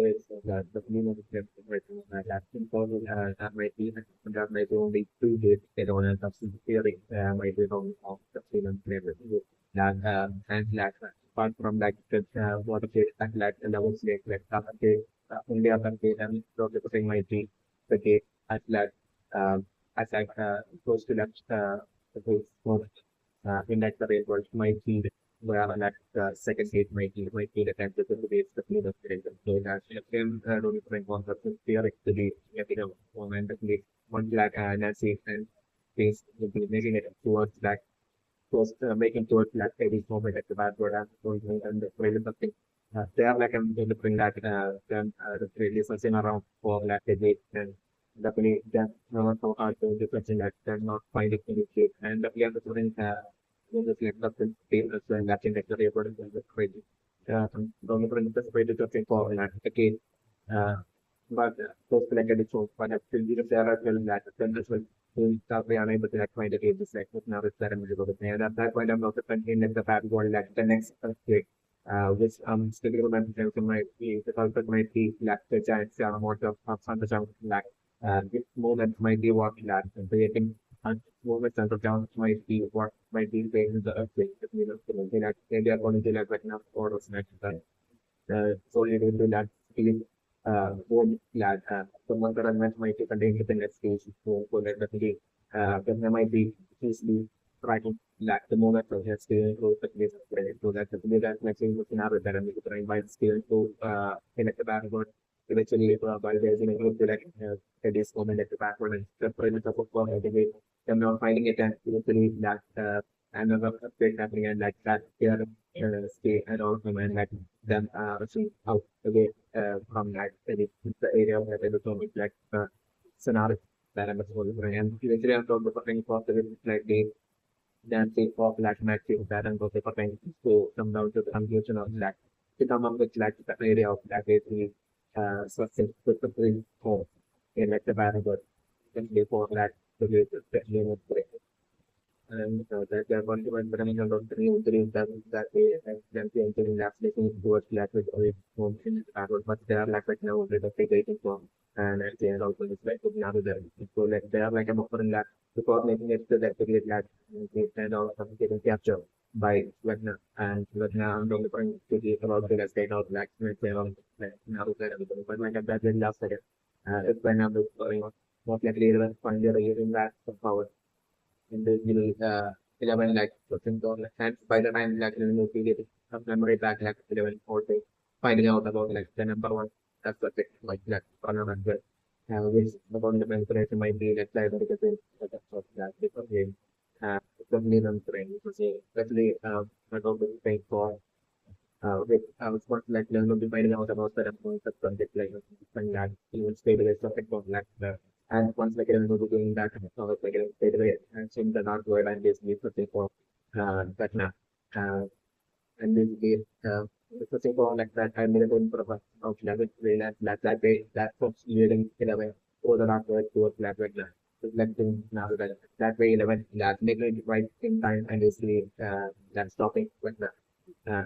is the meaning of the lasting for that might be only 2 days. They don't have substance theory. Might be only of the freedom flavor. That and that apart from that, what it is that levels like India country and everything might be the case as that as like close to that in that the real world might be where that second gate might be the time to base the clean of the so that same different concepts in theory to be getting a moment of the one black Nancy and things will be making it towards that towards making towards that every moment at the bad word and the way something they are like I'm going to bring that then the really something around for like a date and definitely that's not so hard to differentiate that they're not finding any shape and definitely the students just like the same as well matching like the report is crazy. The different best way to just for that again but those connected it so but still if there are well that then as well we start we are able to like find the cases like with now it's that I'm with me and at that point I'm also continuing like the path going like the next state which still mentioned might be the culprit might be like the giant amount of under like this moment might be what like creating movements under ground might be what might be facing the earthquake you know that they are going to like right now or that so you do that feeling warm glad someone that I met might take a day in the next stage so that definitely then there might be easily writing like the moment of his skill to the place of credit so that the that makes it scenario that I'm trying by skill to connect the backward eventually while there's an group to like this moment at the backward and the presence of a anyway I'm not finding it and eventually that another update happening and like that here stay and also and like then see out away from like the area where they look like scenario that I'm supposed to and eventually I'm talking about things positive like the then say for like matching that and go for things so come down to the conclusion of like to come up with like the area of that basically specifically for in like the variable and before that the unit and that they are going to be becoming a lot of three that way and then the engineering labs making towards language or home in backward, but they are like right now with the figurative form and at the end also it's like looking out of them. So like they are like a offering that before making it to that figurative lab and all of getting captured by Wagner and Wagner I'm only going to the about the state of black and all like now that but like that very last second it's when I'm going on what likely relevant find they're using that for power in the middle 11 like $15 and by the time like you period of memory back like 11 or say finding out about like the number one that's the thing like that column as well which the fundamental information might be like library that's what that because it's only on train so say especially I don't really think for with I was first like learn to finding out about the subject like when that even stay with something from like the and once like I'm doing that like straight away and seeing the not word and basically searching for that now and basically searching for like that I made a good of language way that way that was leading in a way or the not word towards language now reflecting now that way 11 that making it right in time and basically that stopping with the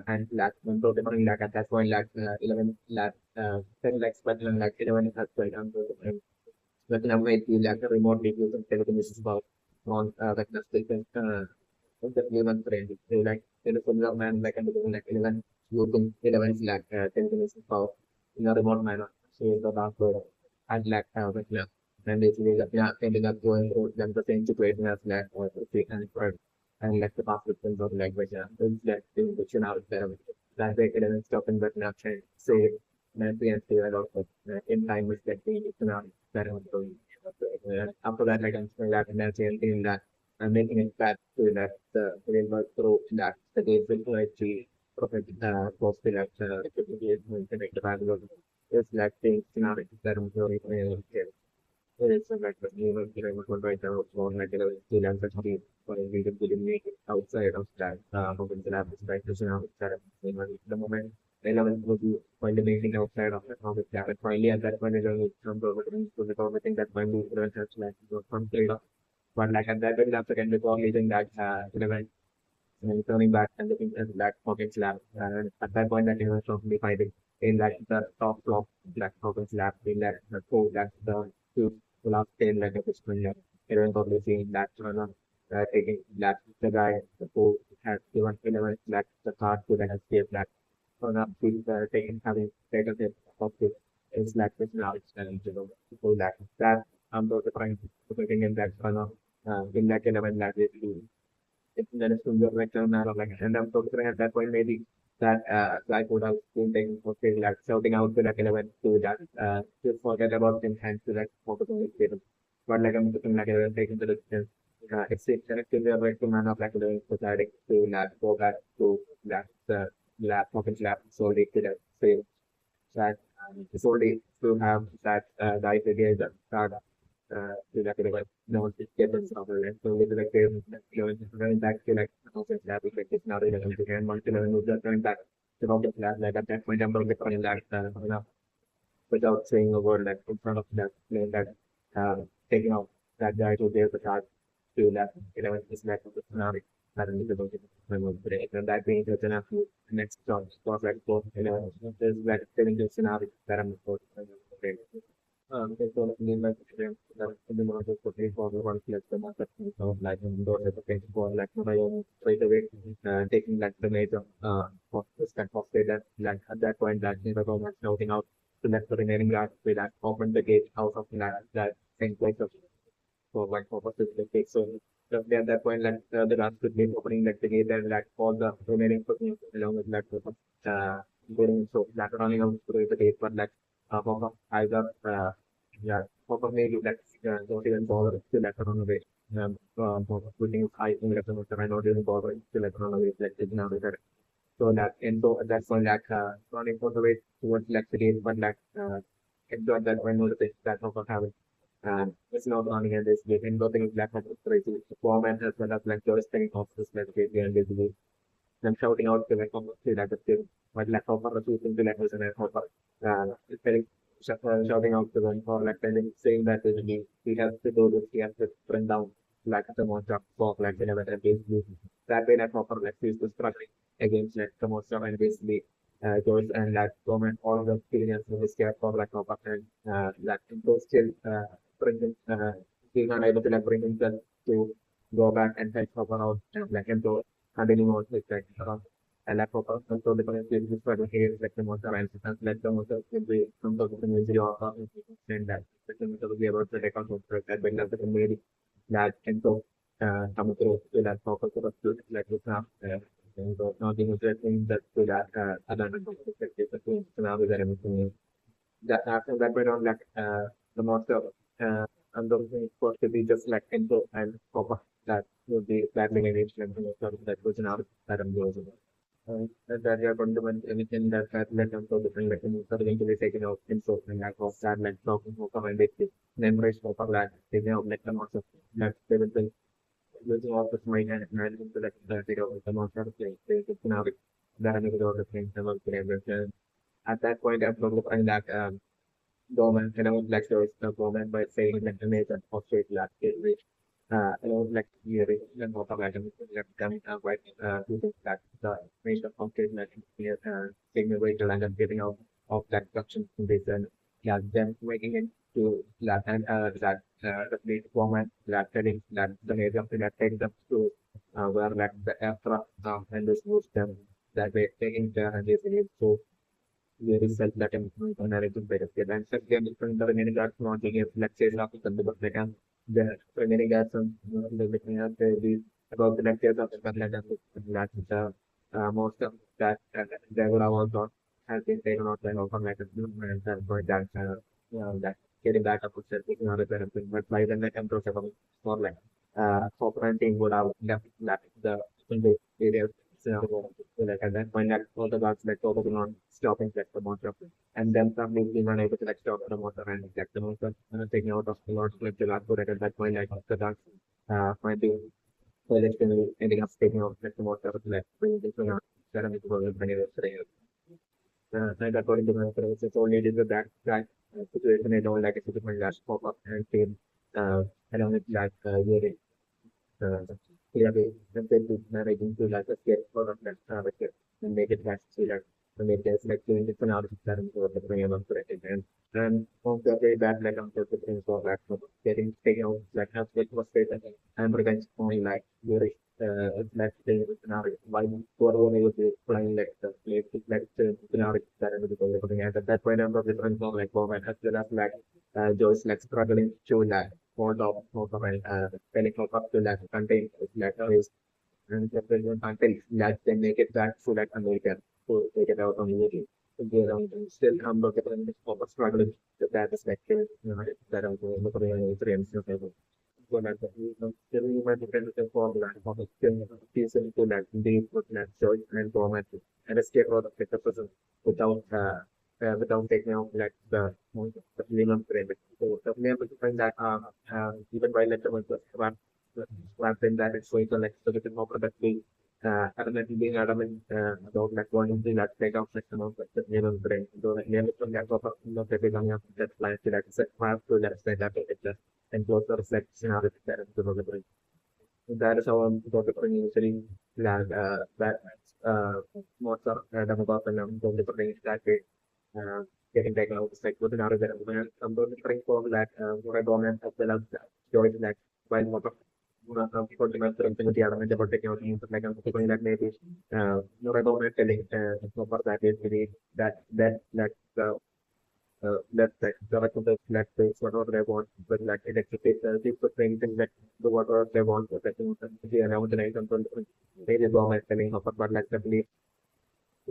and like when programming like at that point like 11 like 10 like but like 11 has quite but now way to like remotely using telekinesis about on like the station the 11 friend so like telephone man like and like 11 using 11 like telekinesis about in a remote manner so the dark world and like with like and basically like yeah ending up going through them the same situation as like or and like the past victims of language is like the invention out there. That way it doesn't stop in Vietnam and say mentally and say a lot of in time with like the economic that I'm doing. After that I can say that and that's in that I'm making it back to that the framework through that the game will actually profit post that to make the value it's like the economic that I'm doing it's like the new one right now on like the language for we can make it outside of that open the lab is right to outside of the moment relevant would be find anything outside of that with that but finally at that point it will come to the everything that might be relevant like some trade off but like at that point after can be using that relevant and turning back and looking at that pocket lab and at that point that you know be finding in like the top block like province lab in that the code that the two last 10 like a system like everyone probably seeing that taking that the guy the code has given 11 like the card to that has saved that on up to the taking having taken it of it is like this now it's so that those are trying to putting in that in like 11 like this if there is to your return like and I'm talking at that point maybe that I would have been taking for like shouting out to like 11 to that just forget about him and to like focus on his but like I'm looking like 11 taking the distance it's actually a right to man of like 11 deciding to not go back to that lab focus lab solely to that same that solely to have that guy again that start to like no one get this over and so with like going back to like office lab it's not even again once you know just going back to office lab like at that point I'm going to get that without saying a word like in front of that plane that taking off that guy to there the car to that is like the tsunami that is about to remove today. And that being the enough next job was like for there's like telling the scenario that I'm supposed to there's all of the like that the market for pay for the one plus the market so like in those type of things for like straight away taking like the major of this kind of data like at that point that the government shouting out to let the remaining guards we like open the gate out of that same place of for like purposes like take so at that point like the guards could be opening like the gate and like all the remaining persons along with that purpose going so like running out through the gate but like pop-up either yeah pop-up maybe like don't even bother to like run away pop-up putting I think that's not even bothering to like run away like it's now so that and so at that point like running all the way towards like the gate but like and so at that point notice that not having it's not running and this gate and nothing is black of crazy format as well as like just thing of this like gate and basically them shouting out to like almost like the thing but like hopper refusing to like listen and hopper it's very shouting out to them or like telling saying that basically he has to do this he has to bring down like the most of like whenever and basically that way like hopper like he's struggling against like the most of and basically goes and like comment all of the experience in his care for like hopper and like those still bring him he's not able to like bring himself to go back and help hopper out like and so continuing on with like and like focus on so the current is for the hair like the most around like the most will be some sort of music or and that will be about the record of that when the community that and so come through to that focus of the like with and so not being interesting that to that other perspective so now with everything that after that went on like the monster and those things supposed to be just like intro and copper that would be battling against like the monster that was an out that I'm going that you are going to win anything that let them so different like are going to be taken out in so and like of that like talking for and basically memories for that taking out like the monster that they will be using all this mind and to like the monster play now that I'm going to things and at that point I'm going to find that government, like there was the government by saying that the nation of state last year, which, like year and what of items that come right to think that the nation of state nation here, taking away the land and getting out of that production in this and yeah, then making it to that and the state government that telling that the nation of that take them to where like the extra and this moves them that way taking the and this so very self-latent narrative benefit. And second, different the many guards not being let's say not to the they can the many guards looking at the about the lectures of the that the most of that they will have also has been taken out by open like and for that that getting back up to taking another benefit. But by then the control for like operating would have left that the areas so like at that point, like all the guards like focusing on stopping like the monster, and then probably being unable to like stop the monster and like the monster taking out of the lord like the last but at that point like the guards finding electrically ending up taking out like the monster like bringing this one out that I'm going to bring and according to my friends, it's only did with that situation. I don't like a situation last pop up and feel along with that hearing clearly and then to managing to like escape out of that and make it back to that and it is like doing different out of that and sort of bringing them up to it. And of the very bad like I'm sort of things for that getting taken out like as it was stated and revenge only like very like the scenario why what only would be playing like the play like the scenario that I was looking at that point I'm probably different from like moment as well as like Joe's like struggling to like more of spelling up to like contain like and the president until that they make it back to that American to take it out on the again still look at the struggling with that perspective, that I'm going to look at the frames of the so that still you might depend on for that for the still piece into that deep with that choice and format and escape out of the person without without taking out like the minimum frame. So the minimum frame that even by letter was rather than that it's going to like so little more productive adamant being adamant about like wanting to like take out section of like the minimum frame. So like never from that of the coming up that plan to like set have to let say that it just and close the reflection of that into the brain. That is how I'm going to bring usually that most of them about and I'm going to bring that way getting taken out of like within out of that I'm going to bring for that what I dominant as well as joy that while not for the mental thing the element about taking out things like I'm going that maybe no I dominant telling so for that is really that that like the rest of the flat space, whatever they want, but like electricity, people saying things like the whatever they want, but I think around the night until they did all my telling of but like the belief,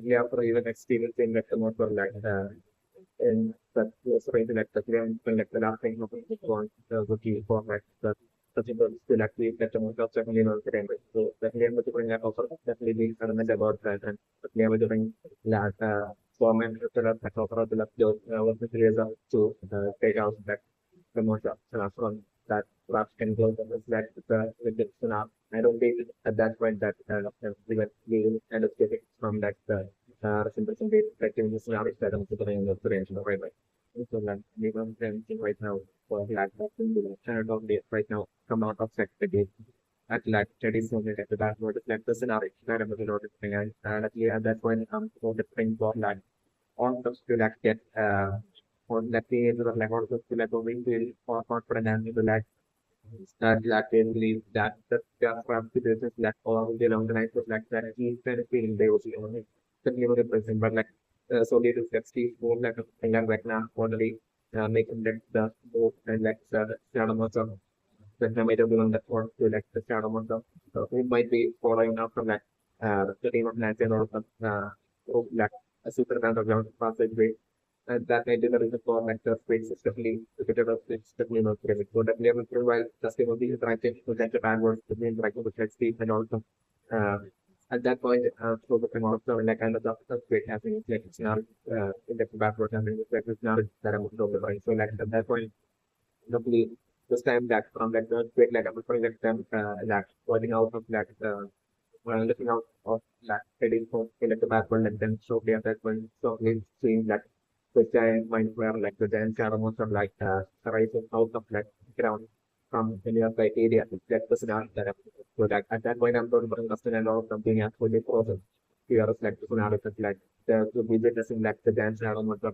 yeah, for even experiencing like the most of like and that was right like the grand like the last thing of the want the key for like the people still actually get the most of second on the time. So that name was bring that also definitely being adamant about that and never doing that format that offer the left was the result to take out that the most of from that perhaps can go that with the scenario. I don't think at that point that we will end up getting from that simple perspective the scenario that I'm putting in the range of right. So like we will right now for like channel of this right now come out of sector at like studies on it at that word like the scenario that I'm looking at and at that point for the print for like on the to like get on that the like also to like going to or confident and to like start like they believe that the from the business like all the long the night was like that he's kind of feeling they will be only the new person but like so they do that Steve more like a young right now already making that the move and like the that I might have been on that one to like the shadow monster. So we might be following up from like the team of Nancy or some like a super kind of ground passage way. And that might be the reason for like the space especially to get rid of it's the new pyramid. So that level for a while the same of the interactive to that Japan was the main like with like Steve and also uh at that point so the also like kind of the great happening like it's not in the backward and it's not that I'm over right. So like at that point complete this time that from that great like I'm putting that time that pointing out of that looking out of that heading for like the backward and then so at that point so we seeing that the giant mind where like the giant shadow monster like rising out of that ground from the nearby area that was not that so that at that point I'm going to understand all of something actually process here is like the scenario like the be witnessing like the giant shadow monster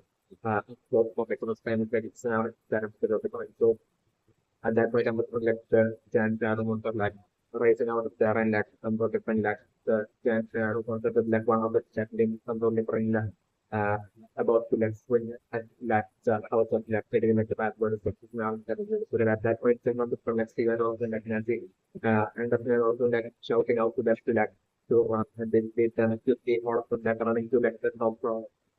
close for like spend like scenario that I'm going to so at that point, I'm like the chance amount of like rising out of there and like some different like the chance concept is like one of the chatting some different like uh about to like swing at like the house of like getting like the password is now that is so that at that point then on the from like Steven also like Nancy and then also like shouting out to that to like to and they turn to see more of that running to like the top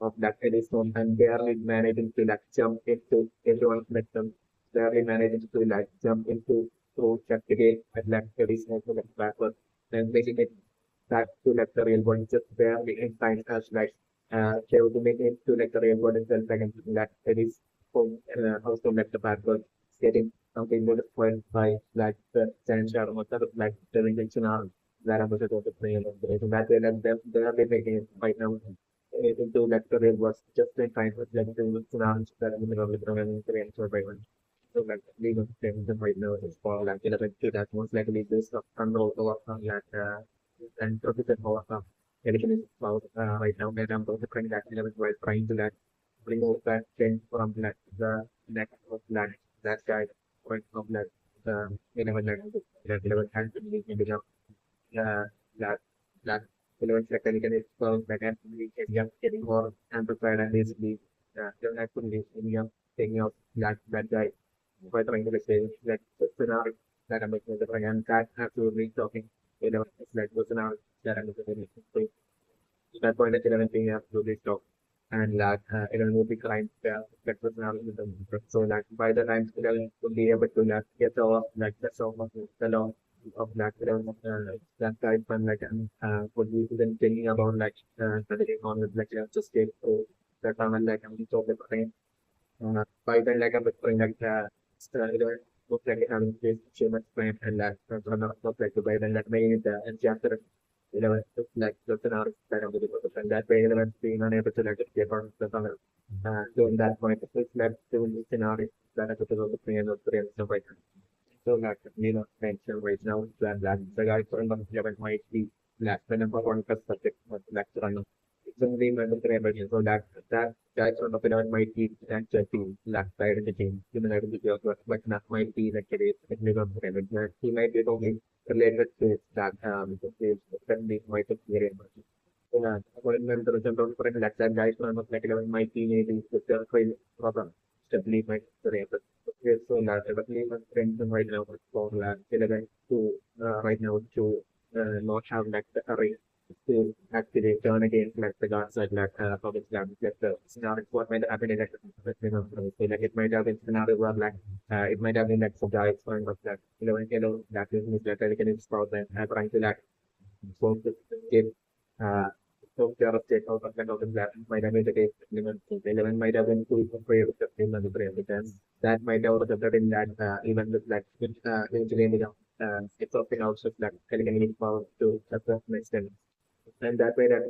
of that Edison and barely managing to like jump into everyone's victim barely managing to like jump into through check the gate and like the reason to like backward and making it back to like the real world just barely in time as like they would make it to like the real world in 10 seconds that it is from also like the backward getting something more point by like the giant shadow or like the intentional that I'm going to play along the way. So that way like they are making it right now into like the real world just in time with like the tsunamis that are in the middle of the ground and the survival. So like legal things right now is for like 11 to that most likely this of control over from like and proficient over from. telekinesis power right now. Where I'm also trying that 11 while trying to like remove that thing from like the neck of that guy point of like 11 that 11 has to be in the that that 11 telekinesis power that has to be getting more amplified and basically don't actually taking out that guy by trying to say that scenario that I'm making the and that absolutely talking it's like the scenario that I'm making. So that point at 11 p.m. absolutely stop and that it will be client that was now in the so that by the time 11 will be able to get off like the song of the law of that that type and like would be then thinking about like studying on with like just take so that time and like I'm so the by then, like I'm going like looks like having this achievement plan and that not like by then that may the and chapter 11 like just an hour that I'm going to and that way 11 being unable to like get on the summer. So in that point, it's led to this scenario that I took the plan of the so right. So like mention right now that the guy for 11 might be less than number one perspective but lecture on generally mandatory so that guys on the phenomenon might be actually left side in the game, human identity of work, but not might be like it is technical parameter. He might be only related to that is certainly might appear in when the general for that guys on the like might be maybe with the problem. Stability might be okay, so that definitely my friends right now for that to right now to not have like the array to actually turn against like the God side like public Islam like the scenario what might happen in like so like it might have been scenario where like it might have been like some guys going of that that is like they can install them trying to like so to give uh so care of state out of that might have been the case 11 might have been too afraid of the same as the prayer because that might have resulted in that even with like eventually ending up it's something else with like getting power to a certain extent and that way that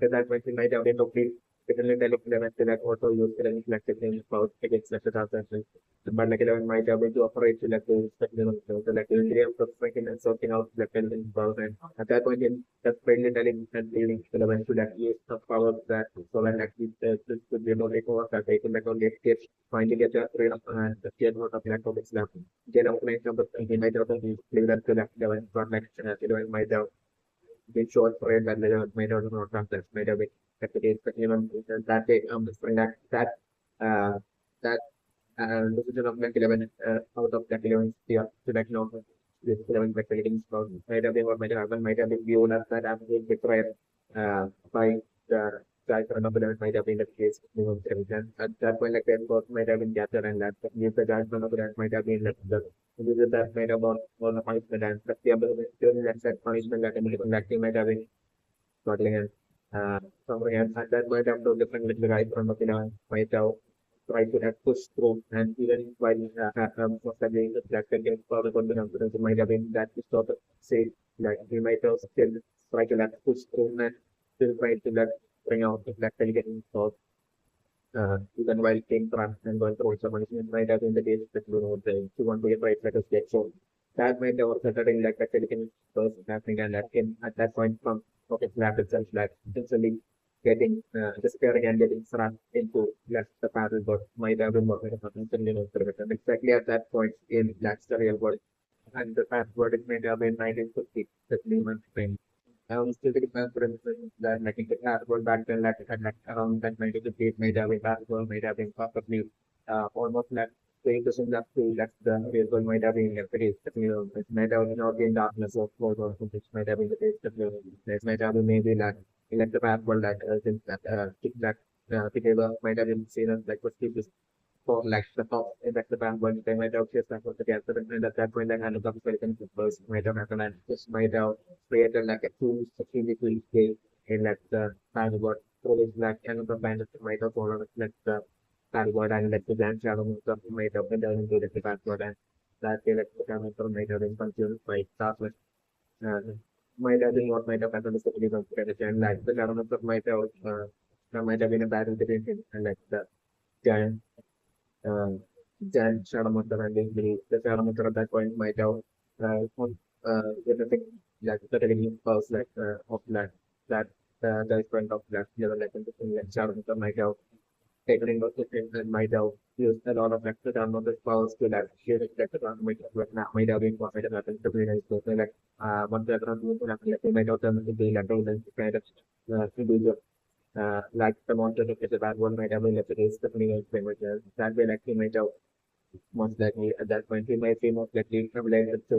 at that point we might have been complete differently than implement that also use the reflective things about against the transaction. But like 11 might have been to operate to like the spectrum so like the area of freaking and sorting out the pending power and at that point in that's mainly telling and dealing 11 to that use of power that so when actually this could be able to take over that they can like only get trying to get the rate of the get out of that of Islam. Get out like number thinking might have been leave that to that 11 but like 11 might have been short for it and they made out of no contest, made a bit replicate, but even that day, spring uh, that, decision of like 11, out of that 11 sphere to like, this 11 replicating spot might have been what might have happened, might have been viewed as that absolute betrayal, by the guy for number 11 might have been the case, at that point, like, the both might have been captured and that, if the guy for number 11 might have been like, the this is that kind of on the punishment and but the ability to that set punishment that they might have been struggling and something and that might have to different with the right from the might have tried to have push through and even while was studying the black against further confidence it might have been that we sort of say like we might have still try to let push through and still try to let bring out the black getting even while being trans and going through some punishment might have been the case that you want to get right let us get so that might have also setting like a silicon person happening and that can at that point from rocket lab itself like essentially getting despairing and getting thrust into less the paddle but might have been more exactly at that point in that's the real world and the past word it may have been 1950 the 3 month frame I was still taking my friends that like in the passport back then like had like around that 1958 made having passport made having perfectly almost like saying the same that to that's the real world might have been like it is it might have not been darkness of course or something might have been the case it might have been maybe like the passport like since that that together might have been seen as like what people for like the top like the bank when they might have just like what the gas and at that point then kind of the American first might have happened and just might have created like a tool strategically scale in like the passport so it's like and the band might have followed like the passport and like the grand shadow might have been done into the passport and that way like the camera might have been consumed by start with uh, might have been what might have happened is the police and like the government might have might have been a battle between him and like the giant giant shadow monster and the shadow monster at that point might have everything like the telling powers like of that the front of that level like like Sharon might have taken into consideration and might have used a lot of extra downloaded files to that share it that might have been might have happened to be so like one background they might have done the lateral then kind of to do the like the monster of the bad one might have been left is the framework that way like he might have most likely at that point he might be most likely related to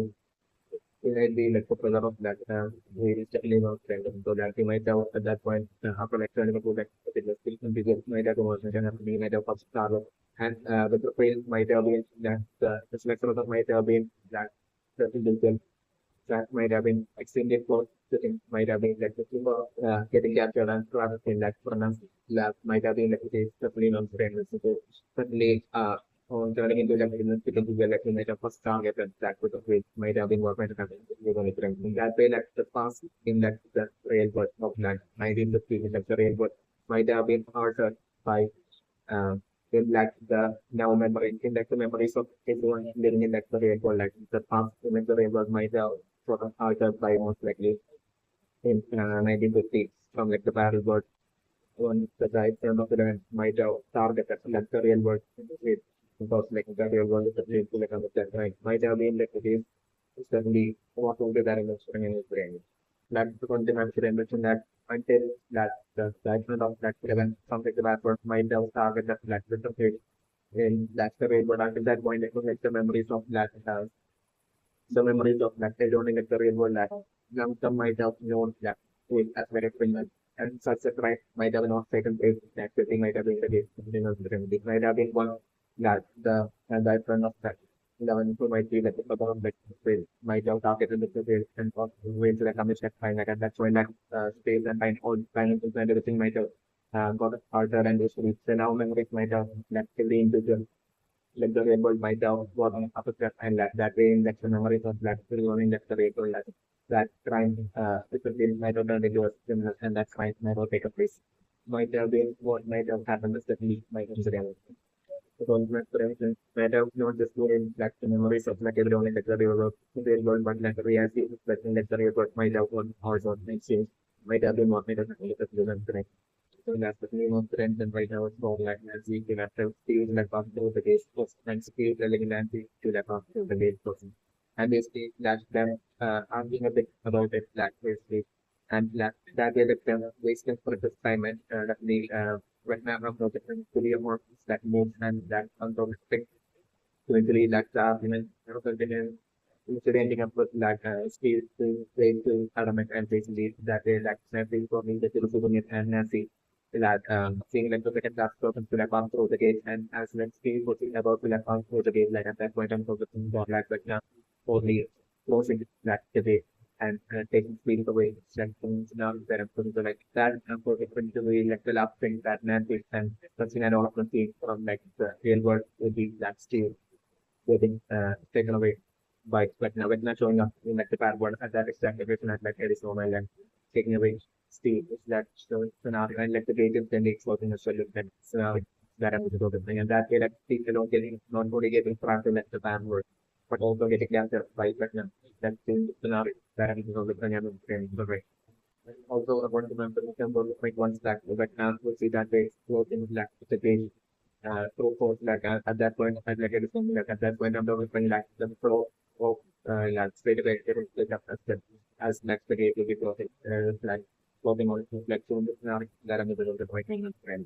he might be like popular of that he is definitely not random so that he might have at that point after like turning to like particular skill and because might have was he might have first started and the brain might have been that the selection of the might have been that certain that might have been extremely close to him, might have been like the people getting captured and trapped in that pronounced lab, might have been like it is definitely non friendly. So certainly on turning into like because we were like we might have first target and that would have been might have been what might have happened. We're going to in that way like the past in that the real world of that 1950 like the real world might have been altered by in like the now memory in like the memories of everyone living in like the real world like the past in the real world might have sort of altered by most likely in 1950 from like the battle world when the guy turned off the event might have targeted like the real world because like the real world is a dream to like understand right might have been like it is certainly what will be that emotion in his brain. That's the content I'm sure I mentioned that until that the judgment of that event something the bad word might have targeted that little bit in that's the way but until that point it was like the memories of that the memories of that they don't get the real world life. Some might have known that with as very criminal and such a crime might have not taken place that the thing might have been the case. It might have been one that the front of that 11 who might be like the government that will might have targeted the field and for ways like a mistake fine like and that's why like space and time all finances and everything might have got harder and issues. So now memories might have left the individual like the rainbow might have got on upper step and that way in like the memories of that running like the rainbow like that crime people might have done into a criminal and that might have taken place. Might have been what might have happened is that we might have said the consumer prevention might have not just been in like the memories of like everyone in like the real world but like the reality is like in like the real world might have gone also might have been what might have happened so that's the name of the trend and right now it's more like as we can have skills like after the case post and skills relevant to like after the case person. And basically that them asking a bit about it that basically and that way the them wasting for the assignment that the right now I'm focusing to be more that moves and that unprotected to actually like the argument instead ending up with like skills to play to element and basically that way like something for me that you're looking at and Nancy that seeing like look at that person to like on through the gate and as let's see what we about to like on through the gate like at that point I'm focusing on like right now only closing that debate and taking speed away strengthens now that I'm putting to like that and for different to be like the last thing that Nancy and something and all of the things from like the real world will be that still getting taken away by but now it's not showing up in like the bad word at that exact location at like Arizona and taking away Steve is that scenario and like the creative then exposing a solution scenario that I'm to the thing and that way like people don't getting not only getting trapped in like the bad word but also getting captured by but now that's the scenario that I'm to the thing and the way. Also, I want to remember the number of point one stack, but now we see that they explode in black with the page pro force like at that point I like it is something like at that point I'm developing like the pro of like straight away it is like as the as next day will be floating like floating on like so this now that I'm able to point and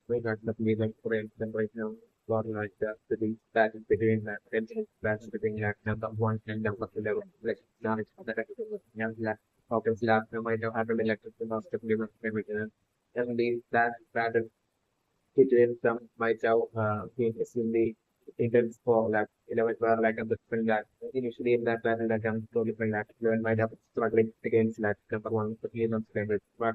we got the music for instance right now for like the that is between that that's between like number one and number 11 like now it's that yeah like obviously after might have happened electric the last of everything and these that between some myself being extremely intense for like 11 were like I'm different that initially in that battle like I'm so different that 11 might have struggling against like number one for three months favorite but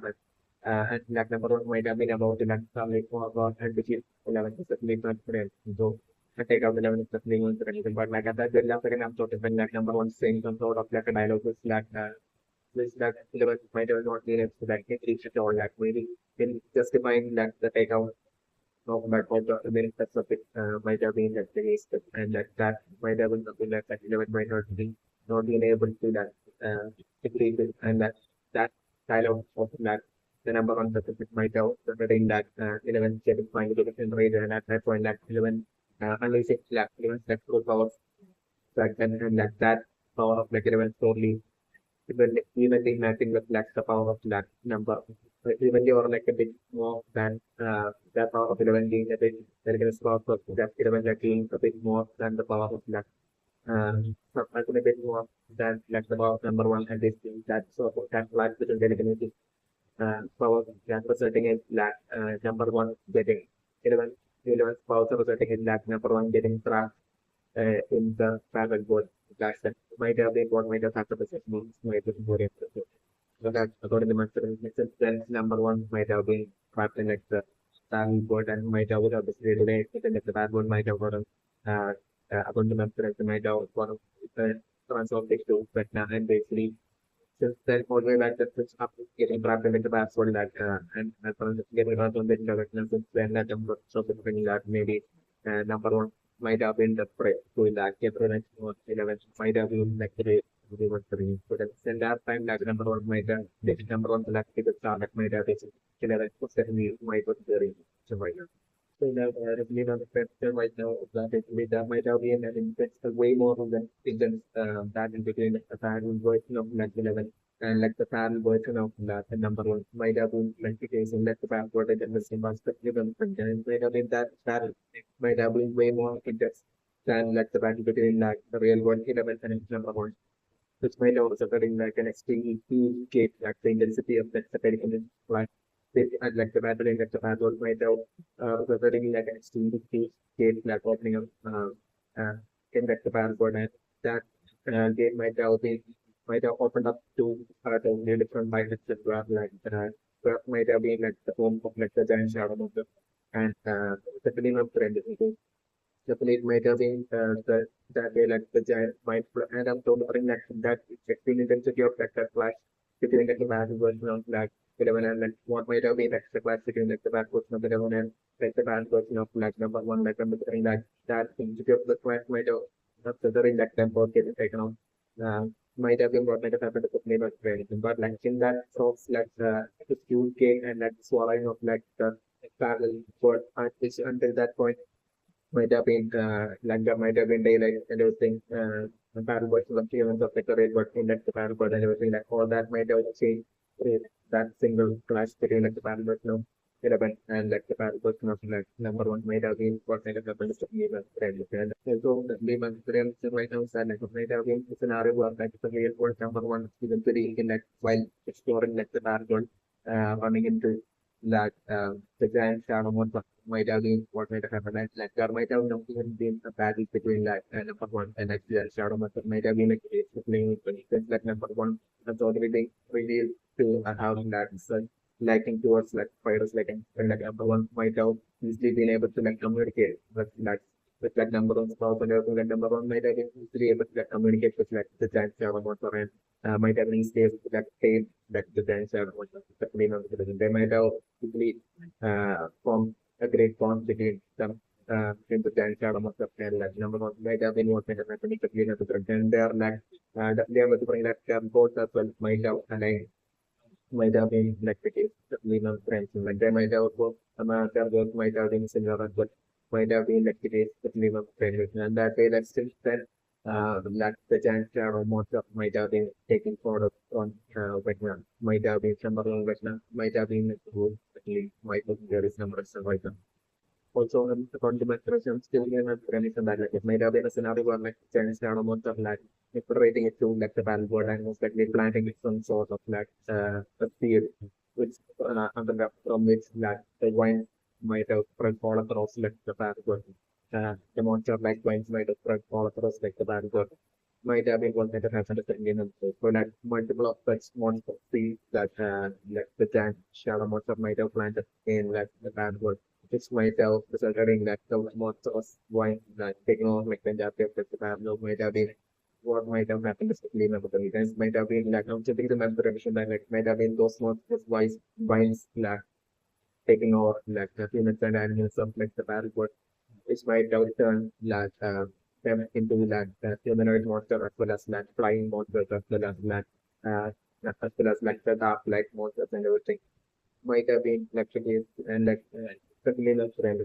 and like number one might have been about the like family for about and which is 11 is definitely confident so I take out 11 is definitely confident but like at that very last second I'm so different like number one saying some sort of like a dialogue which that 11 might have not been able to like reach it or like maybe in justifying like the takeout talk about all the benefits of it might have been that case, and that might have been something that 11 might not been able to that agree with, and that kind of that the number one specific might have considering that 11 getting find the different rate and at that point that 11 unleashing like 11 full power that and that power of like 11 solely even nothing with like the power of that number. Even you are like a bit more than that power of 11 being a bit there is a lot of that 11 like being a bit more than the power of that a little bit more than like the power of number one and this thing that so that life within the power that resulting in that number one getting 11 11 power resulting in that number one getting trapped in the parallel board class that might have been what might have happened to the means might have been more impressive. So that according to my sense, then number one might have been trapped in like the parallel board and might have would have basically related that the parallel board might have gotten according to my sense, might have one of the transformed to but now and basically since then all the way back that switch up getting trapped in the password that and as far as getting around on the direction since then that number so that maybe number one might have been the prey to that April 11 might have been like the one three. So that's in that time that number one might have the number one select the star that might have been 11 certainly might was very survivor. So now really on the question right now that it might have been an intense way more than intense that in between the parallel version of Net 11 and like the parallel version of that the number one might have been like the case in that the password and the same perspective and might have been that parallel might have been way more intense than like the battle between like the real world 11 and its number one. Which might also getting like an extremely huge gate, like the intensity of that separating like like the battle in like the battle might have resulting like an extremely huge gate like opening up in like the battle and that gate might have opened up to totally different pilots as well like where might have been like the home of like the giant shadow monster and the film of friend the plate might have been that way like the giant might and I'm told during that extreme intensity of that flash between like the back version of like 11 and like what might have been extra class between like the back version of 11 and like the back version of like number one like number three like that intensity of the class might have during that tempo getting taken off might have been what might have happened to the name of anything but like in that source like the huge game and like swallowing of like the parallel for until that point might have been like that might have been daylight and everything the battle was of the events of like the red but in that the battle and everything like all that might have changed that single clash between like the battle version of 11 and like the battle version of like number one might have been what might have happened to the game and so the game of the realm right now is that like might have been a scenario where like the real world number one season 3 in like while exploring like the battle running into that the giant shadow monster might have been what might have happened. Like there might have not even been a battle between that number one and like the shadow monster might have been like playing with that number one has already been revealed to having that such liking towards like fighters like and like number one might have easily been able to like communicate with that number one spouse and everything that number one might have been easily able to like communicate with like the giant shadow monster and might have been stayed that paid that the giant shadow monster they might have easily formed a great bond between them between the giant shadow monster and like number one might have been what might have happened between the two and they are like they are multiplying that both as well might have aligned might have been like the case between our friends. Like they might have worked, their work might have been similar, but might have been like the case between our friends. And that way, that still then, that the giant shadow monster might have been taken forward on Vietnam, might have been somewhere in Vietnam, might have been like the whole, at least might have there is number of survivors. Also, according to my question, still in a premise that like it might have been a scenario where like Chinese government of like explorating it to like the billboard and was like planting it some sort of like a seed which under from which like the wine might have spread all across like the billboard. The monster like wines might have spread all across like the billboard. Might have been one that has happened to Indian so like multiple of such monster seeds that like the giant shadow monster might have planted in like the billboard which might have resulted in that the monsters wine like taking on like the Japanese festival might have been what might have happened to the member the events might have been like I'm checking the member revision that like might have been those monsters wines like taking over like the humans and animals of like the battlefield which might have turned like them into like the humanoid monster as well as like flying monsters as well as like as well as like the dark like monsters and everything might have been actually and like the cleaner friend.